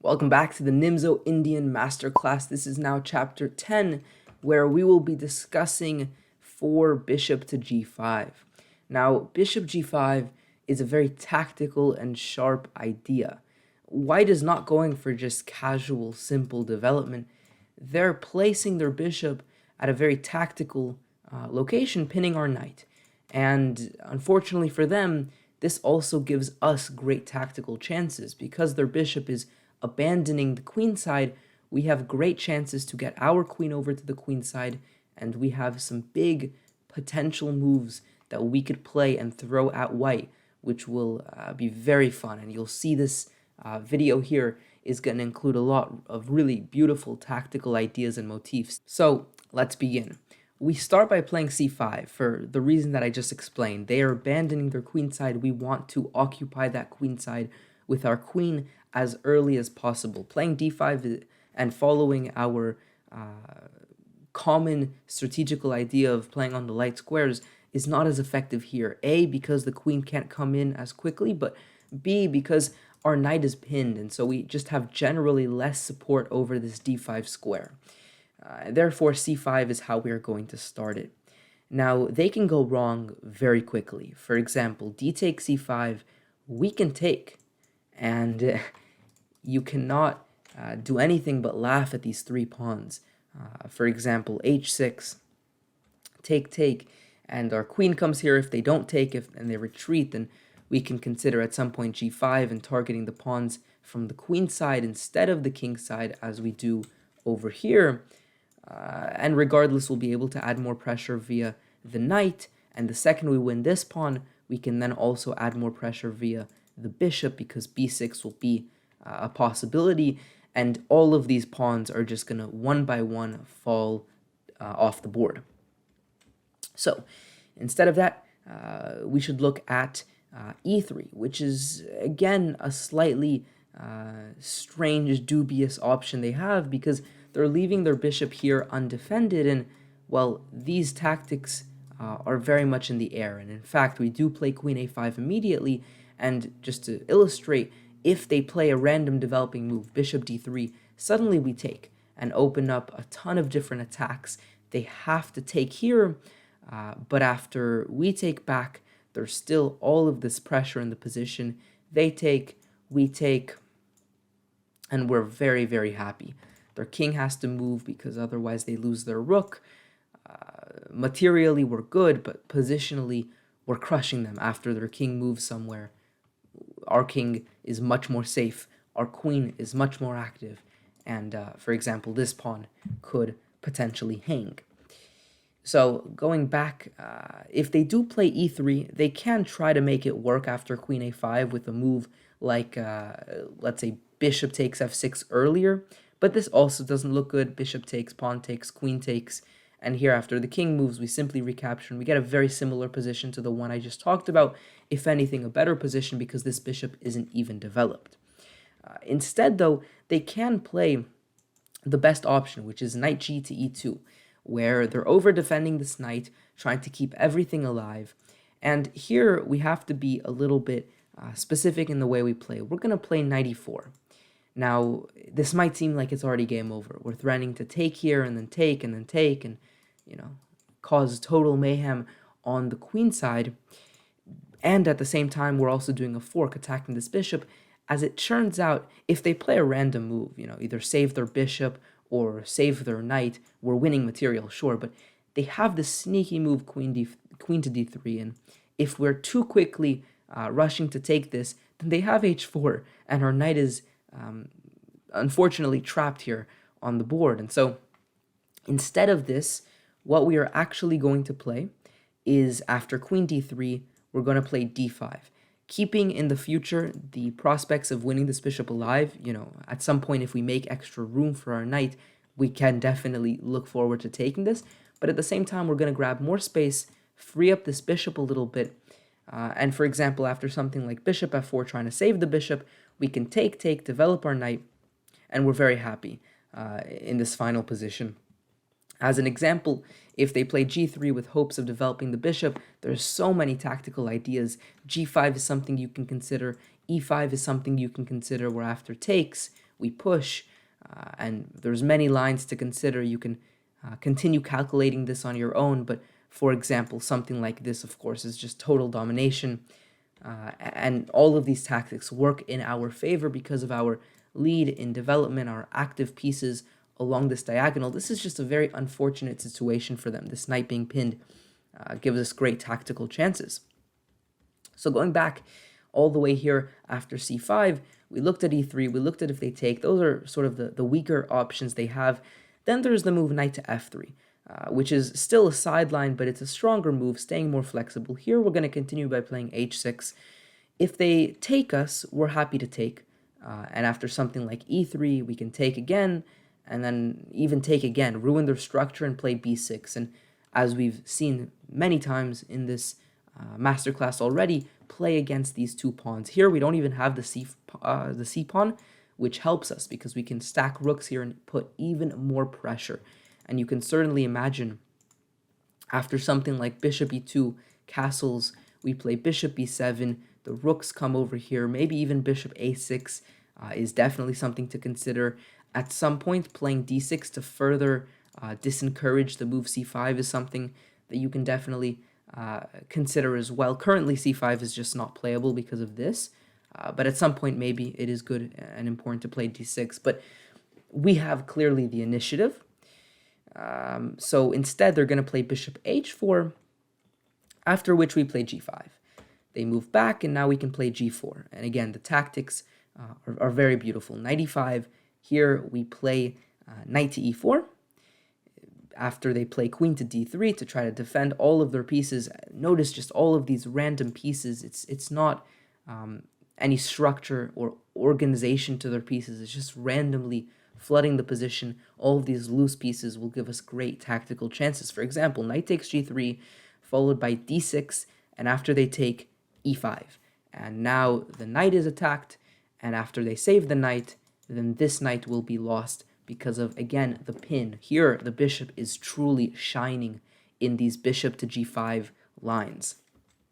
Welcome back to the Nimzo-Indian Masterclass. This is now chapter 10, where we will be discussing 4 bishop to g5. Now, bishop g5 is a very tactical and sharp idea. White is not going for just casual, simple development. They're placing their bishop at a very tactical location, pinning our knight. And unfortunately for them, this also gives us great tactical chances. Because their bishop is abandoning the queen side, we have great chances to get our queen over to the queen side, and we have some big potential moves that we could play and throw at white, which will be very fun. And you'll see this video here is going to include a lot of really beautiful tactical ideas and motifs. So let's begin. We start by playing c5 for the reason that I just explained. They are abandoning their queen side. We want to occupy that queen side with our queen as early as possible. Playing d5 and following our common strategical idea of playing on the light squares is not as effective here. A, because the queen can't come in as quickly, but B, because our knight is pinned, and so we just have generally less support over this d5 square. Therefore, c5 is how we are going to start it. Now, they can go wrong very quickly. For example, d takes c5, we can take, and you cannot do anything but laugh at these 3 pawns. For example, h6, take, and our queen comes here. If they don't take, and they retreat, then we can consider at some point g5 and targeting the pawns from the queen side instead of the king side, as we do over here. And regardless, we'll be able to add more pressure via the knight, and the second we win this pawn, we can then also add more pressure via the bishop, because b6 will be a possibility, and all of these pawns are just going to one by one fall off the board. So instead of that, we should look at e3, which is again a slightly strange, dubious option they have, because they're leaving their bishop here undefended, and well, these tactics are very much in the air. And in fact, we do play queen a5 immediately, and just to illustrate, if they play a random developing move, bishop d3, suddenly we take and open up a ton of different attacks. They have to take here, but after we take back, there's still all of this pressure in the position. They take, we take, and we're very, very happy. Their king has to move because otherwise they lose their rook. Materially, we're good, but positionally, we're crushing them. After their king moves somewhere, our king is much more safe. Our queen is much more active. And, for example, this pawn could potentially hang. So going back, if they do play e3, they can try to make it work after queen a5 with a move like, let's say, bishop takes f6 earlier. But this also doesn't look good. Bishop takes, pawn takes, queen takes. And here, after the king moves, we simply recapture, and we get a very similar position to the one I just talked about. If anything, a better position, because this bishop isn't even developed. Instead, though, they can play the best option, which is knight g to e2, where they're over-defending this knight, trying to keep everything alive. And here, we have to be a little bit specific in the way we play. We're going to play knight e4. Now, this might seem like it's already game over. We're threatening to take here, and then take, and then take, and, cause total mayhem on the queen side. And at the same time, we're also doing a fork, attacking this bishop. As it turns out, if they play a random move, either save their bishop or save their knight, we're winning material, sure, but they have this sneaky move, queen to d3, and if we're too quickly rushing to take this, then they have h4, and our knight is unfortunately trapped here on the board. And so instead of this, what we are actually going to play is, after queen d3, we're going to play d5, keeping in the future the prospects of winning this bishop alive. At some point, if we make extra room for our knight, we can definitely look forward to taking this. But at the same time, we're going to grab more space, free up this bishop a little bit. And for example, after something like bishop f4, trying to save the bishop, we can take, develop our knight, and we're very happy in this final position. As an example, if they play g3 with hopes of developing the bishop, there's so many tactical ideas. g5 is something you can consider. e5 is something you can consider, where after takes, we push, and there's many lines to consider. You can continue calculating this on your own, but for example, something like this, of course, is just total domination, and all of these tactics work in our favor because of our lead in development, our active pieces along this diagonal. This is just a very unfortunate situation for them. This knight being pinned gives us great tactical chances. So going back all the way here after c5, we looked at e3, we looked at if they take. Those are sort of the weaker options they have. Then there's the move knight to f3, which is still a sideline, but it's a stronger move, staying more flexible. Here we're going to continue by playing h6. If they take us, we're happy to take. And after something like e3, we can take again, and then even take again, ruin their structure and play b6. And as we've seen many times in this masterclass already, play against these two pawns. Here we don't even have the c pawn, which helps us because we can stack rooks here and put even more pressure. And you can certainly imagine after something like bishop e2, castles, we play bishop b7, the rooks come over here, maybe even bishop a6 is definitely something to consider. At some point, playing d6 to further disencourage the move c5 is something that you can definitely consider as well. Currently, c5 is just not playable because of this, but at some point, maybe it is good and important to play d6. But we have clearly the initiative. So instead, they're going to play bishop h4, after which we play g5. They move back, and now we can play g4. And again, the tactics are very beautiful. Knight e5. Here we play knight to e4. After they play queen to d3 to try to defend all of their pieces. Notice just all of these random pieces. It's not any structure or organization to their pieces. It's just randomly flooding the position. All of these loose pieces will give us great tactical chances. For example, knight takes g3, followed by d6, and after they take e5. And now the knight is attacked, and after they save the knight, then this knight will be lost because of, again, the pin. Here, the bishop is truly shining in these bishop to g5 lines.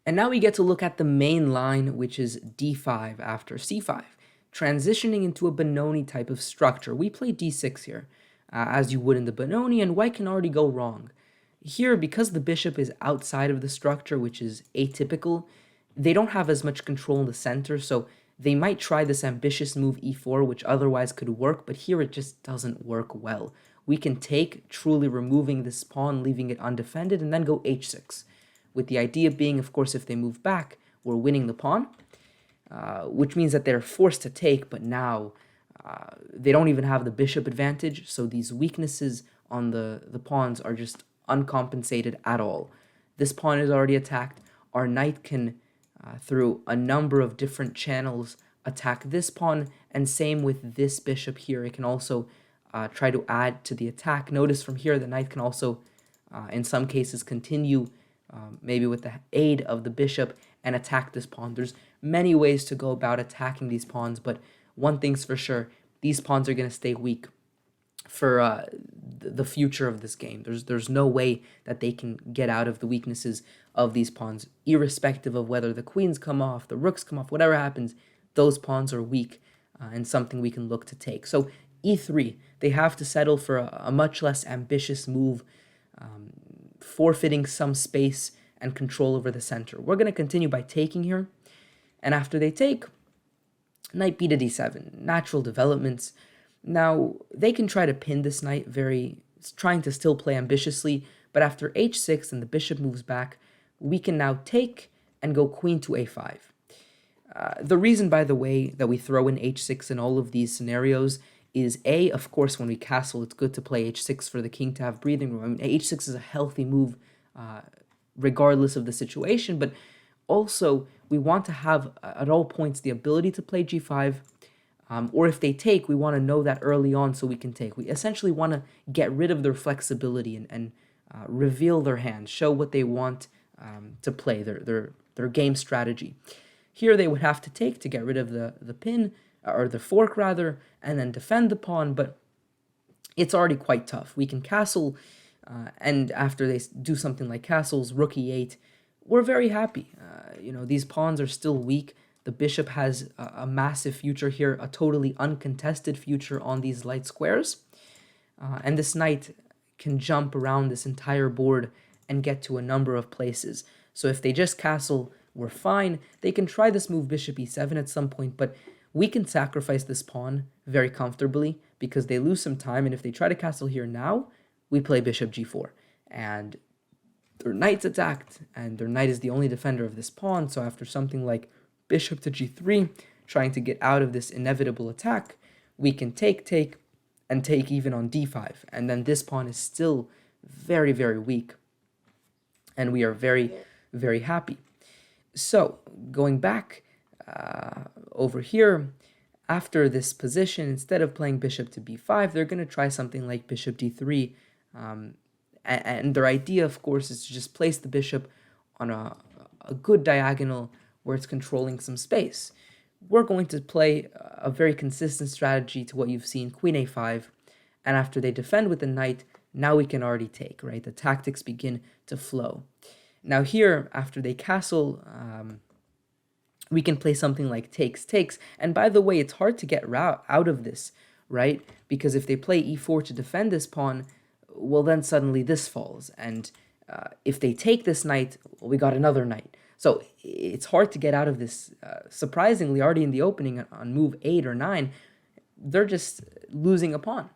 And now we get to look at the main line, which is d5 after c5, transitioning into a Benoni type of structure. We play d6 here, as you would in the Benoni, and white can already go wrong. Here, because the bishop is outside of the structure, which is atypical, they don't have as much control in the center, so they might try this ambitious move e4, which otherwise could work, but here it just doesn't work well. We can take, truly removing this pawn, leaving it undefended, and then go h6. With the idea being, of course, if they move back, we're winning the pawn, which means that they're forced to take, but now they don't even have the bishop advantage, so these weaknesses on the pawns are just uncompensated at all. This pawn is already attacked. Our knight can through a number of different channels attack this pawn, and same with this bishop here. It can also try to add to the attack. Notice from here the knight can also in some cases continue maybe with the aid of the bishop and attack this pawn. There's many ways to go about attacking these pawns, but one thing's for sure, these pawns are going to stay weak for the future of this game. There's no way that they can get out of the weaknesses of these pawns, irrespective of whether the queens come off, the rooks come off, whatever happens, those pawns are weak and something we can look to take. So e3, they have to settle for a much less ambitious move, forfeiting some space and control over the center. We're going to continue by taking here, and after they take, knight b to d7, natural developments. Now, they can try to pin this knight, trying to still play ambitiously, but after h6 and the bishop moves back, we can now take and go queen to a5. The reason, by the way, that we throw in h6 in all of these scenarios is A, of course, when we castle, it's good to play h6 for the king to have breathing room. I mean, h6 is a healthy move regardless of the situation, but also we want to have at all points the ability to play g5, or if they take, we want to know that early on so we can take. We essentially want to get rid of their flexibility and reveal their hand, show what they want to play, their game strategy. Here they would have to take to get rid of the pin, or the fork rather, and then defend the pawn, but it's already quite tough. We can castle, and after they do something like castles, rook e8, we're very happy. These pawns are still weak. The bishop has a massive future here, a totally uncontested future on these light squares. And this knight can jump around this entire board and get to a number of places. So if they just castle, we're fine. They can try this move bishop e7 at some point, but we can sacrifice this pawn very comfortably because they lose some time. And if they try to castle here now, we play bishop g4. And their knight's attacked, and their knight is the only defender of this pawn. So after something like bishop to g3, trying to get out of this inevitable attack, we can take, and take even on d5. And then this pawn is still very, very weak. And we are very, very happy. So going back over here, after this position, instead of playing bishop to b5, they're going to try something like bishop d3. And their idea, of course, is to just place the bishop on a good diagonal where it's controlling some space. We're going to play a very consistent strategy to what you've seen, queen a5. And after they defend with the knight, now we can already take, right? The tactics begin to flow. Now here, after they castle, we can play something like takes. And by the way, it's hard to get out of this, right? Because if they play e4 to defend this pawn, well, then suddenly this falls. And if they take this knight, well, we got another knight. So it's hard to get out of this. Surprisingly, already in the opening on move 8 or 9, they're just losing a pawn.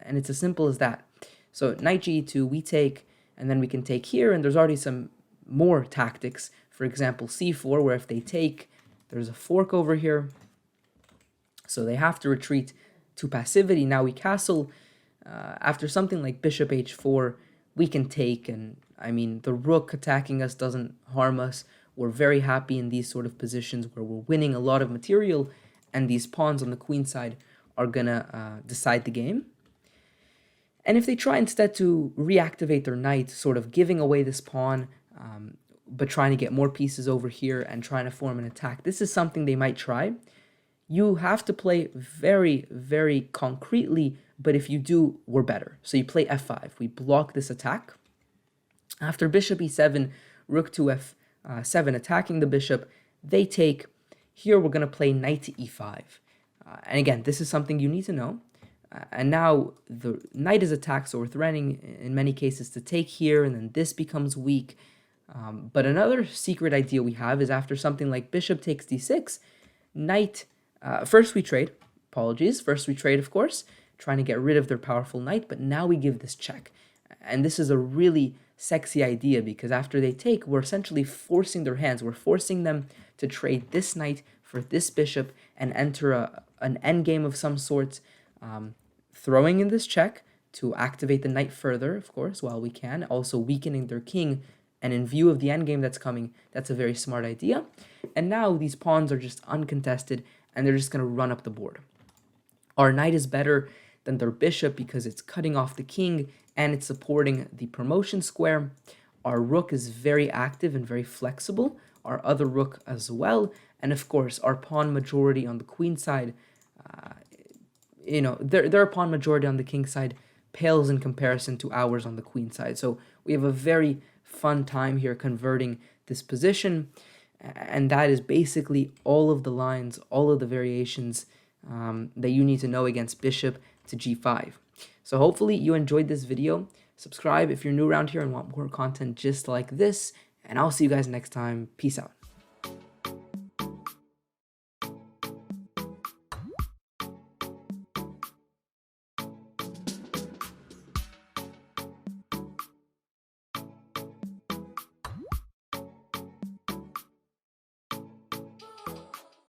And it's as simple as that. So knight g2, we take, and then we can take here, and there's already some more tactics. For example, c4, where if they take, there's a fork over here. So they have to retreat to passivity. Now we castle. After something like bishop h4, we can take, and I mean, the rook attacking us doesn't harm us. We're very happy in these sort of positions where we're winning a lot of material, and these pawns on the queen side are gonna decide the game. And if they try instead to reactivate their knight, sort of giving away this pawn, but trying to get more pieces over here and trying to form an attack, this is something they might try. You have to play very, very concretely, but if you do, we're better. So you play f5. We block this attack. After bishop e7, rook to f7, attacking the bishop, they take. Here we're going to play knight to e5. And again, this is something you need to know. And now the knight is attacked, so we're threatening in many cases to take here, and then this becomes weak. But another secret idea we have is after something like bishop takes d6, knight, first we trade, of course, trying to get rid of their powerful knight, but now we give this check. And this is a really sexy idea because after they take, we're essentially forcing their hands. We're forcing them to trade this knight for this bishop and enter an endgame of some sort, throwing in this check to activate the knight further, of course, while we can, also weakening their king. And in view of the endgame that's coming, that's a very smart idea. And now these pawns are just uncontested, and they're just going to run up the board. Our knight is better than their bishop because it's cutting off the king and it's supporting the promotion square. Our rook is very active and very flexible. Our other rook as well. And of course, our pawn majority on the queen side, their pawn majority on the king side pales in comparison to ours on the queen side. So we have a very fun time here converting this position. And that is basically all of the lines, all of the variations that you need to know against bishop to g5. So hopefully you enjoyed this video. Subscribe if you're new around here and want more content just like this. And I'll see you guys next time. Peace out.